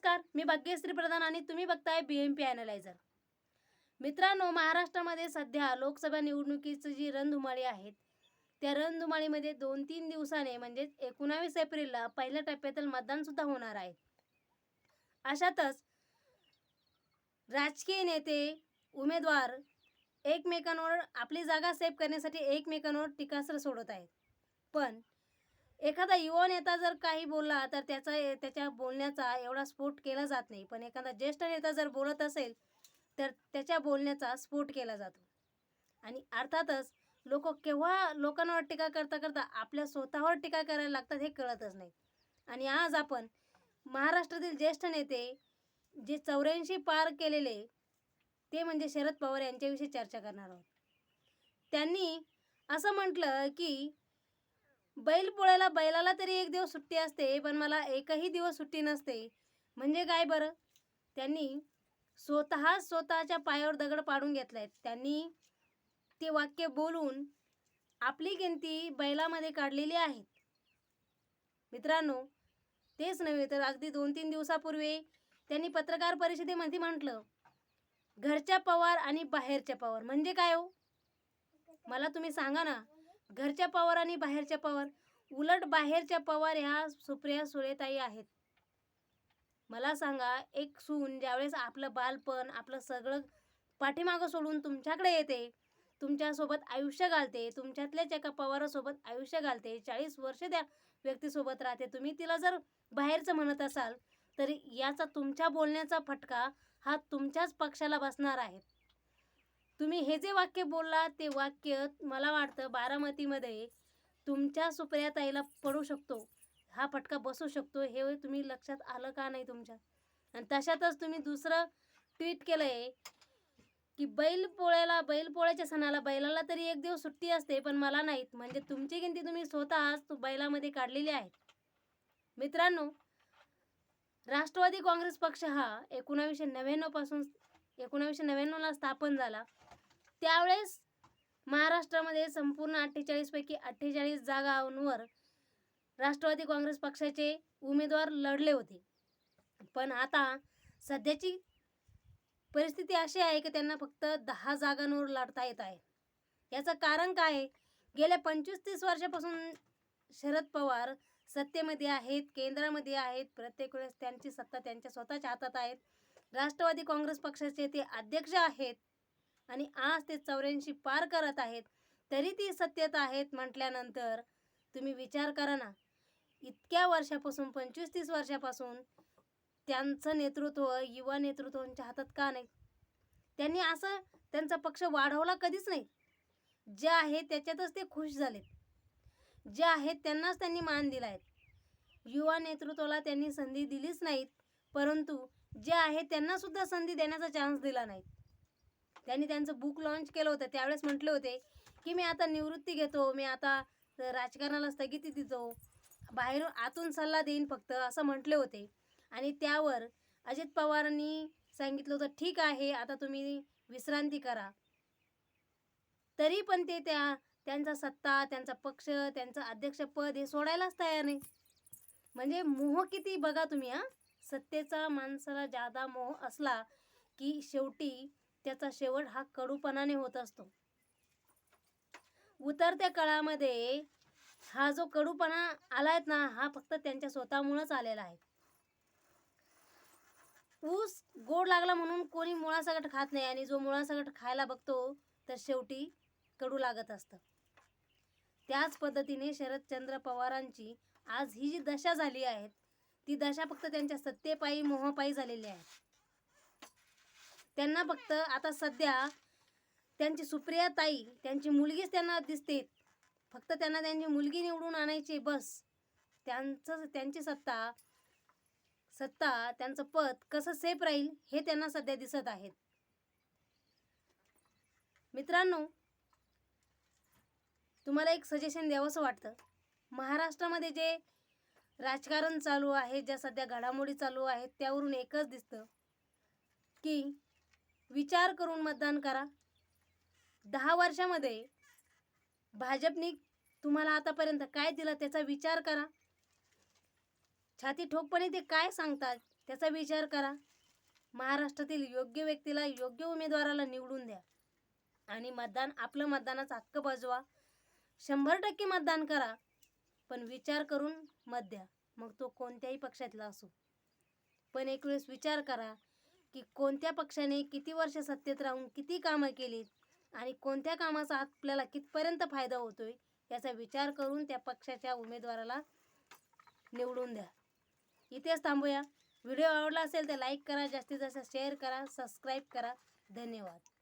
नमस्कार, मी भाग्यश्री प्रधान आणि तुम्ही बघताय BMP ॲनालायझर. मित्रांनो, महाराष्ट्रामध्ये सध्या लोकसभा निवडणुकीची जी रणधुमाळी आहे, त्या रणधुमाळीमध्ये 2-3 दिवसाने म्हणजेच 19 एप्रिलला पहिल्या टप्प्यातील मतदानसुद्धा होणार आहे. अशातच राजकीय नेते, उमेदवार एकमेकांवर आपली जागा सेव्ह करण्यासाठी एकमेकांवर टीकास्त्र सोडत आहेत. पण एखादा युवा नेता जर काही बोलला तर त्याच्या बोलण्याचा एवढा स्फोट केला जात नाही. पण एखादा ज्येष्ठ नेता जर बोलत असेल तर त्याच्या बोलण्याचा स्फोट केला जातो. आणि अर्थातच केव्हा लोकांवर टीका करता करता आपल्या स्वतःवर टीका करायला लागतात हे कळतच नाही. आणि आज आपण महाराष्ट्रातील ज्येष्ठ नेते जे 84 पार केलेले ते म्हणजे शरद पवार यांच्याविषयी चर्चा करणार आहोत. त्यांनी असं म्हटलं की बैलपोळ्याला बैलाला तरी एक दिवस सुट्टी असते, पण मला एकही दिवस सुट्टी नसते. म्हणजे काय बरं? त्यांनी स्वतःच्या पायावर दगड पाडून घेतलाय. त्यांनी ते वाक्य बोलून आपली गिनती बैलामध्ये काढलेली आहे. मित्रांनो, तेच नव्हे तर अगदी 2-3 दिवसापूर्वी त्यांनी पत्रकार परिषदेमध्ये म्हटलं, घरच्या पवार आणि बाहेरच्या पवार. म्हणजे काय हो? मला तुम्ही सांगा ना. घरच्या पवार आणि बाहेरच्या पवार. उलट बाहेरच्या पवार ह्या सुप्रिया सुळेताई आहेत. मला सांगा, एक सून ज्यावेळेस आपलं बालपण, आपलं सगळं पाठीमागं सोडून तुमच्याकडे येते, तुमच्यासोबत आयुष्य घालते, तुमच्यातल्याच एका पवारासोबत आयुष्य घालते, 40 वर्ष त्या व्यक्तीसोबत राहते. तुम्ही तिला जर बाहेरचं म्हणत असाल तर याचा तुमच्या बोलण्याचा फटका हा तुमच्याच पक्षाला बसणार आहे. तुम्ही हे जे वाक्य बोलला ते वाक्य मला वाटतं बारामतीमध्ये तुमच्या सुप्रियाताईला पडू शकतो. हा फटका बसू शकतो. हे तुम्ही लक्षात आलं का नाही तुमच्या? आणि तशातच तुम्ही दुसरं ट्विट केलं आहे की बैलपोळ्याच्या सणाला बैलाला तरी एक दिवस सुट्टी असते, पण मला नाहीत. म्हणजे तुमची गिनती तुम्ही स्वतःच बैलामध्ये काढलेली आहे. मित्रांनो, राष्ट्रवादी काँग्रेस पक्ष हा 1999ला स्थापन झाला. त्यावेळेस महाराष्ट्रामध्ये संपूर्ण 48 पैकी 48 जागांवर राष्ट्रवादी काँग्रेस पक्षाचे उमेदवार लढले होते. पण आता सध्याची परिस्थिती अशी आहे की त्यांना फक्त 10 जागांवर लढता येत आहे. याचं कारण काय आहे? गेल्या 25-30 वर्षापासून शरद पवार सत्तेमध्ये आहेत, केंद्रामध्ये आहेत. प्रत्येक वेळेस त्यांची सत्ता त्यांच्या स्वतःच्या हातात आहेत. राष्ट्रवादी काँग्रेस पक्षाचे ते अध्यक्ष आहेत आणि आज ते 84 पार करत आहेत. तरी ती सत्तेत आहेत म्हटल्यानंतर तुम्ही विचार करा ना, इतक्या वर्षापासून 25-30 वर्षापासून त्यांचं नेतृत्व युवा नेतृत्वांच्या हातात का नाही? त्यांनी असं त्यांचा पक्ष वाढवला कधीच नाही. जे आहे त्याच्यातच ते खुश झालेत. जे आहेत त्यांनाच त्यांनी मान दिला आहे. युवा नेतृत्वाला त्यांनी संधी दिलीच नाहीत, परंतु जे आहे त्यांनासुद्धा संधी देण्याचा चान्स दिला नाही. त्यांनी त्यांचं बुक लॉन्च केलं होतं. त्यावेळेस म्हटले होते की मी आता निवृत्ती घेतो, मी आता राजकारणाला स्थगिती देतो, बाहेरून आतून सल्ला देईन फक्त, असं म्हटले होते. आणि त्यावर अजित पवारांनी सांगितलं होतं, ठीक आहे आता तुम्ही विश्रांती करा. तरी पण ते त्यांचा सत्ता, त्यांचा पक्ष, त्यांचं अध्यक्षपद हे सोडायलाच तयार नाही. म्हणजे मोह किती बघा तुम्ही. सत्तेचा माणसाला जादा मोह असला की शेवटी त्याचा शेवट हा कडूपणाने होत असतो. उतरत्या काळामध्ये हा जो कडूपणा आलाय ना, हा फक्त त्यांच्या स्वतःमुळेच आलेला आहे. ऊस गोड लागला म्हणून कोणी मुळासकट खात नाही आणि जो मुळासकट खायला बघतो तर शेवटी कडू लागत असतं. त्याच पद्धतीने शरदचंद्र पवारांची आज ही जी दशा झाली आहे, ती दशा फक्त त्यांच्या सत्तेपायी, मोहापायी झालेली आहे. त्यांना फक्त आता सध्या त्यांची सुप्रियाताई, त्यांची मुलगीच त्यांना दिसते. फक्त त्यांना त्यांची मुलगी निवडून आणायची बस. त्यांची सत्ता, त्यांचं पद कसं सेफ राहील हे त्यांना सध्या दिसत आहेत. मित्रांनो, तुम्हाला एक सजेशन द्यावंसं वाटतं. महाराष्ट्रामध्ये जे राजकारण चालू आहे, ज्या सध्या घडामोडी चालू आहेत, त्यावरून एकच दिसतं की विचार करून मतदान करा. 10 वर्षामध्ये भाजपने तुम्हाला आतापर्यंत काय दिलं त्याचा विचार करा. छाती ठोकपणे ते काय सांगतात त्याचा विचार करा. महाराष्ट्रातील योग्य व्यक्तीला, योग्य उमेदवाराला निवडून द्या आणि आपलं मतदानाचा हक्क बजवा. 100% मतदान करा, पण विचार करून मत द्या, मग तो कोणत्याही पक्षातला असो. पण एक वेळेस विचार करा की कोणत्या पक्षाने किती वर्ष सत्तेत राहून किती कामं केलीत आणि कोणत्या कामाचा आपल्याला कितपर्यंत फायदा होतोय याचा विचार करून त्या पक्षाच्या उमेदवाराला निवडून द्या. इथेच थांबूया. व्हिडिओ आवडला असेल तर लाईक करा, जास्तीत जास्त शेअर करा, सबस्क्राईब करा. धन्यवाद.